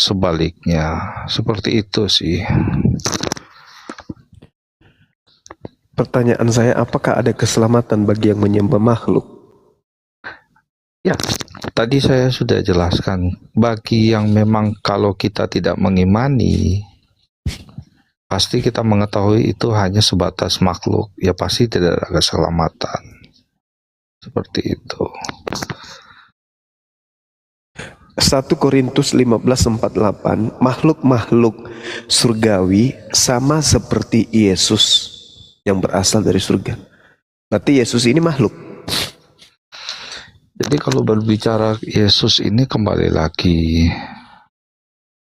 sebaliknya. Seperti itu sih. Pertanyaan saya, apakah ada keselamatan bagi yang menyembah makhluk? Ya, tadi saya sudah jelaskan. Bagi yang memang kalau kita tidak mengimani, pasti kita mengetahui itu hanya sebatas makhluk. Ya pasti tidak ada keselamatan. Seperti itu. 1 Korintus 15:48, makhluk-makhluk surgawi sama seperti Yesus yang berasal dari surga. Berarti Yesus ini makhluk. Jadi kalau berbicara Yesus ini kembali lagi,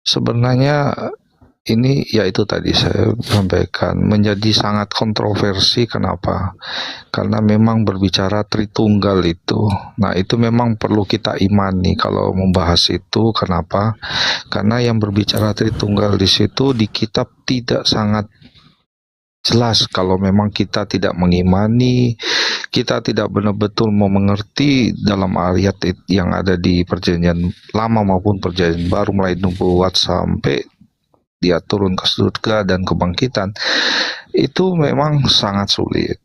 sebenarnya ini yaitu tadi saya sampaikan menjadi sangat kontroversi. Kenapa? Karena memang berbicara Tritunggal itu, nah itu memang perlu kita imani kalau membahas itu. Kenapa? Karena yang berbicara Tritunggal di situ di kitab tidak sangat jelas. Kalau memang kita tidak mengimani, kita tidak benar-betul mau mengerti dalam ayat yang ada di perjanjian lama maupun perjanjian baru, mulai nubuat sampai dia turun ke surga dan kebangkitan, itu memang sangat sulit.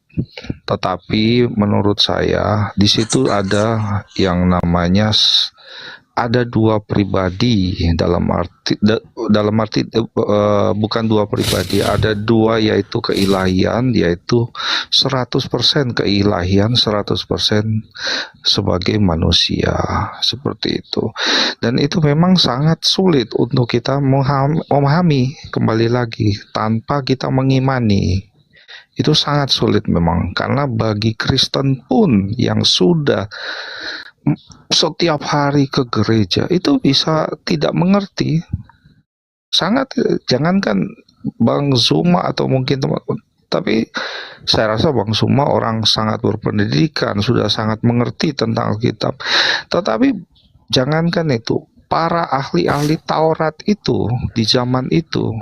Tetapi menurut saya di situ ada yang namanya ada dua pribadi dalam arti bukan dua pribadi, ada dua, yaitu keilahian, yaitu 100% keilahian, 100% sebagai manusia, seperti itu. Dan itu memang sangat sulit untuk kita memahami, kembali lagi tanpa kita mengimani. Itu sangat sulit memang, karena bagi Kristen pun yang sudah setiap hari ke gereja itu bisa tidak mengerti. Sangat, jangankan Bang Zuma atau mungkin teman-teman, tapi saya rasa Bang Zuma orang sangat berpendidikan, sudah sangat mengerti tentang Alkitab. Tetapi jangankan itu, para ahli-ahli Taurat itu di zaman itu,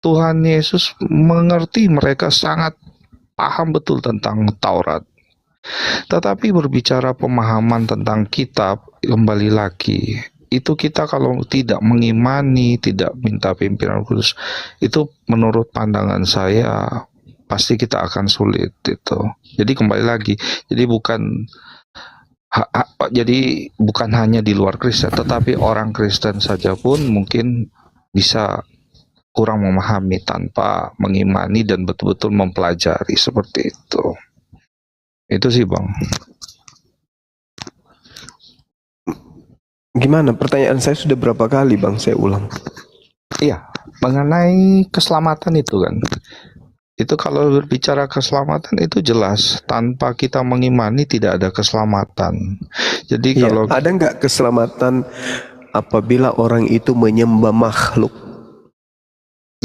Tuhan Yesus mengerti, mereka sangat paham betul tentang Taurat. Tetapi berbicara pemahaman tentang kitab, kembali lagi, itu kita kalau tidak mengimani, tidak minta pimpinan kudus, itu menurut pandangan saya pasti kita akan sulit itu. Jadi kembali lagi, jadi bukan hanya di luar Kristen, tetapi orang Kristen saja pun mungkin bisa kurang memahami tanpa mengimani dan betul-betul mempelajari, seperti itu. Itu sih Bang. Gimana? Pertanyaan saya sudah berapa kali Bang saya ulang? Iya, mengenai keselamatan itu kan. Itu kalau berbicara keselamatan itu jelas, tanpa kita mengimani tidak ada keselamatan. Jadi kalau ada nggak keselamatan apabila orang itu menyembah makhluk?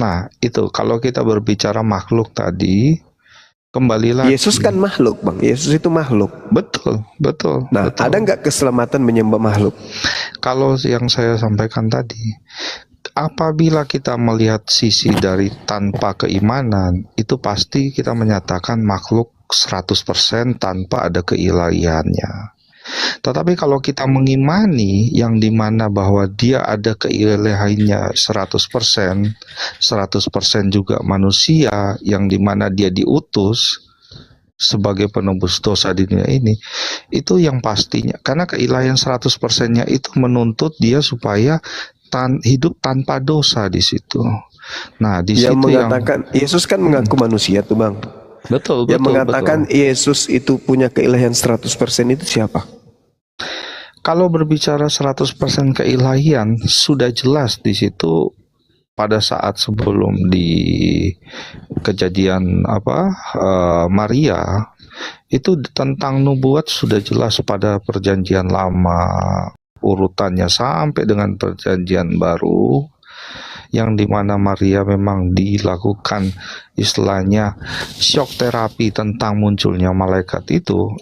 Nah, itu kalau kita berbicara makhluk tadi, kembali lagi. Yesus kan makhluk Bang, Yesus itu makhluk. Betul. Nah, betul. Ada nggak keselamatan menyembah makhluk? Kalau yang saya sampaikan tadi, apabila kita melihat sisi dari tanpa keimanan, itu pasti kita menyatakan makhluk 100% tanpa ada keilahiannya. Tetapi kalau kita mengimani yang dimana bahwa dia ada keilahiannya 100%, 100% juga manusia yang dimana dia diutus sebagai penebus dosa di dunia ini, itu yang pastinya, karena keilahian 100%-nya itu menuntut dia supaya hidup tanpa dosa di situ. Nah, di situ mengatakan Yesus kan mengaku manusia tuh Bang. Betul. Yang mengatakan Yesus itu punya keilahian 100% itu siapa? Kalau berbicara 100% keilahian, sudah jelas di situ pada saat sebelum di kejadian Maria, itu tentang nubuat sudah jelas pada perjanjian lama, urutannya sampai dengan perjanjian baru, yang dimana Maria memang dilakukan istilahnya shock terapi tentang munculnya malaikat itu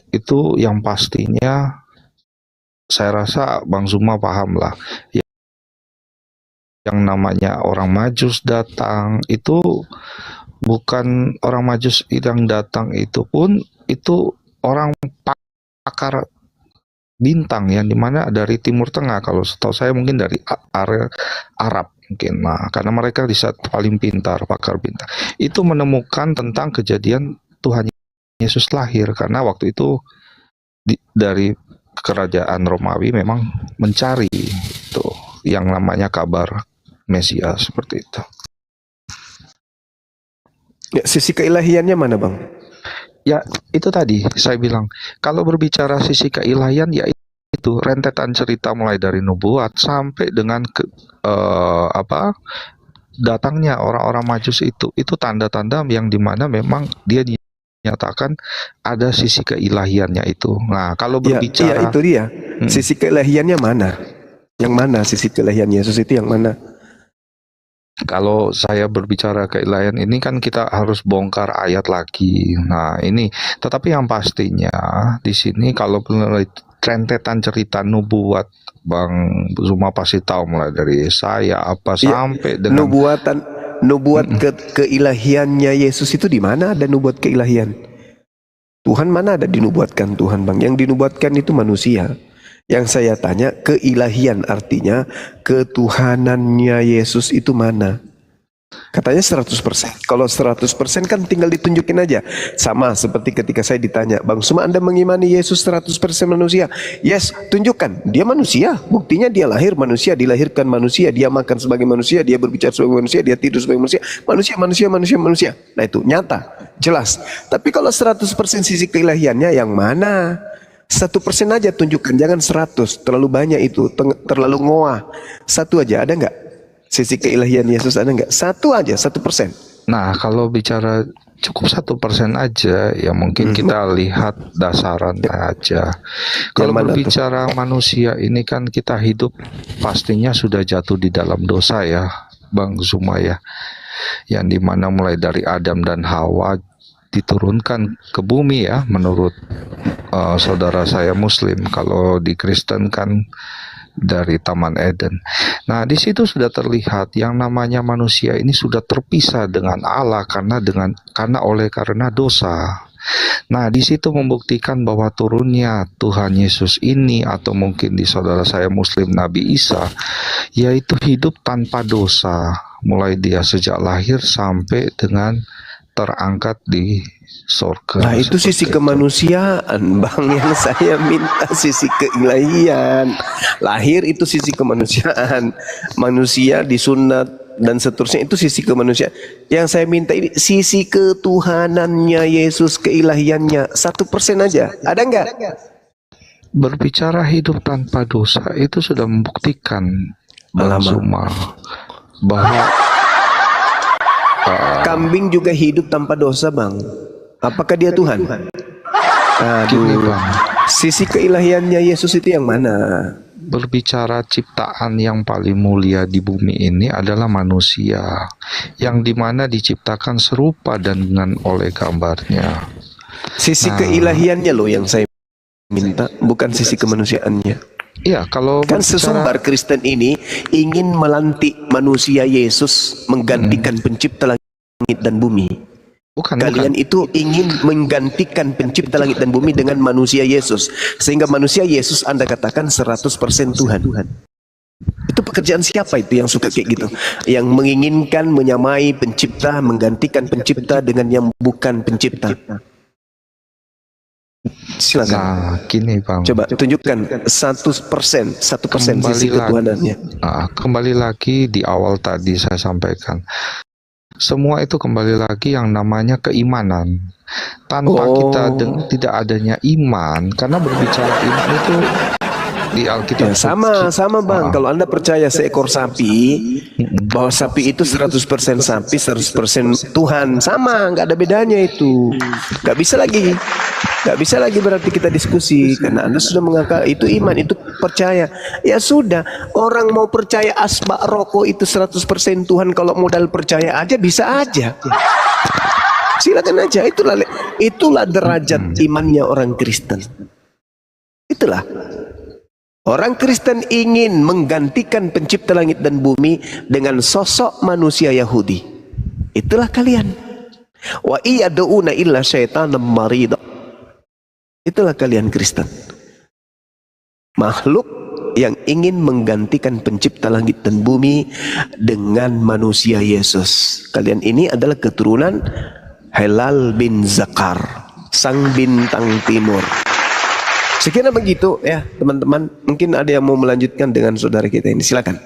yang pastinya saya rasa Bang Zuma paham lah, yang namanya orang Majus datang itu bukan orang Majus yang datang, itu pun itu orang pakar bintang yang dimana dari Timur Tengah, kalau setahu saya mungkin dari area Arab mungkin. Nah, karena mereka di saat paling pintar, pakar bintang, itu menemukan tentang kejadian Tuhan Yesus lahir, karena waktu itu dari kerajaan Romawi memang mencari itu yang namanya kabar Mesias seperti itu. Ya, sisi keilahiannya mana, Bang? Ya, itu tadi saya bilang, kalau berbicara sisi keilahian, ya itu rentetan cerita mulai dari nubuat sampai dengan datangnya orang-orang Majus itu tanda-tanda yang dimana memang dia dinyatakan ada sisi keilahiannya itu. Nah, kalau Ya, berbicara itu dia. Sisi keilahiannya mana? Yang mana sisi keilahian Yesus itu yang mana? kalau saya berbicara keilahian ini kan kita harus bongkar ayat lagi. Nah, ini tetapi yang pastinya di sini kalau rentetan cerita nubuat, Bang Zuma pasti tahu mulai dari saya apa Ya, sampai dengan nubuat keilahiannya Yesus itu di mana ada nubuat keilahian? Tuhan mana ada dinubuatkan Tuhan, Bang? Yang dinubuatkan itu manusia. Yang saya tanya, keilahian artinya ketuhanannya Yesus itu mana? Katanya 100%. Kalau 100% kan tinggal ditunjukin aja. Sama seperti ketika saya ditanya, Bang Suma, Anda mengimani Yesus 100% manusia? Yes, tunjukkan. Dia manusia. Buktinya dia lahir manusia, dilahirkan manusia, dia makan sebagai manusia, dia berbicara sebagai manusia, dia tidur sebagai manusia. Manusia. Nah itu nyata, jelas. Tapi kalau 100% sisi keilahiannya yang mana? 1% aja tunjukkan, jangan 100. Terlalu banyak itu, terlalu ngoah. Satu aja, ada nggak? Sisi keilahian Yesus ada nggak? Satu aja, 1%. Nah, kalau bicara cukup 1% aja, ya mungkin kita lihat dasaran aja. Kalau berbicara manusia ini kan kita hidup pastinya sudah jatuh di dalam dosa ya, Bang Zuma ya. Yang dimana mulai dari Adam dan Hawa diturunkan ke bumi ya, menurut saudara saya Muslim. Kalau di Kristen kan dari Taman Eden. Nah, di situ sudah terlihat yang namanya manusia ini sudah terpisah dengan Allah karena dosa. Nah, di situ membuktikan bahwa turunnya Tuhan Yesus ini, atau mungkin di saudara saya Muslim Nabi Isa, yaitu hidup tanpa dosa, mulai dia sejak lahir sampai dengan terangkat di surga. Nah itu sisi kemanusiaan, Bang, yang saya minta sisi keilahian. Lahir itu sisi kemanusiaan, manusia disunat dan seterusnya itu sisi kemanusiaan. Yang saya minta ini sisi ketuhanannya Yesus, keilahiannya 1% aja. Ada nggak? Berbicara hidup tanpa dosa itu sudah membuktikan, Bang Zuma, bahwa kambing juga hidup tanpa dosa, Bang. Apakah dia Tuhan? Aduh, sisi keilahiannya Yesus itu yang mana? Berbicara ciptaan yang paling mulia di bumi ini adalah manusia, yang dimana diciptakan serupa dan dengan oleh gambarnya. Sisi keilahiannya loh yang saya minta, bukan sisi kemanusiaannya. Iya, kalau kan sesumbar Kristen ini ingin melantik manusia Yesus menggantikan pencipta langit dan bumi. Kalian itu ingin menggantikan pencipta langit dan bumi dengan manusia Yesus, sehingga manusia Yesus Anda katakan 100% Tuhan. Itu pekerjaan siapa itu yang suka kayak gitu? Yang menginginkan menyamai pencipta, menggantikan pencipta dengan yang bukan pencipta. Silakan. Nah, gini Bang. Coba tunjukkan 1% sisi ketuhanannya. Kembali lagi di awal tadi saya sampaikan. Semua itu kembali lagi yang namanya keimanan. Tanpa kita tidak adanya iman, karena berbicara iman itu di Alkitab. Ya, sama Bang. Kalau Anda percaya seekor sapi, bahwa sapi itu 100% sapi, 100% Tuhan, sama, nggak ada bedanya itu. Nggak bisa lagi berarti kita diskusi, karena Anda sudah menganggap itu iman, itu percaya. Ya sudah, orang mau percaya asbak rokok itu 100% Tuhan, kalau modal percaya aja bisa aja. Silakan aja, itulah derajat imannya orang Kristen. Itulah. Orang Kristen ingin menggantikan pencipta langit dan bumi dengan sosok manusia Yahudi. Itulah kalian. Wa iyad'una illa syaitanam marida. Itulah kalian Kristen. makhluk yang ingin menggantikan pencipta langit dan bumi dengan manusia Yesus. Kalian ini adalah keturunan Helal bin Zakar, sang bintang timur. Sekiranya begitu ya teman-teman. Mungkin ada yang mau melanjutkan dengan saudara kita ini, silakan.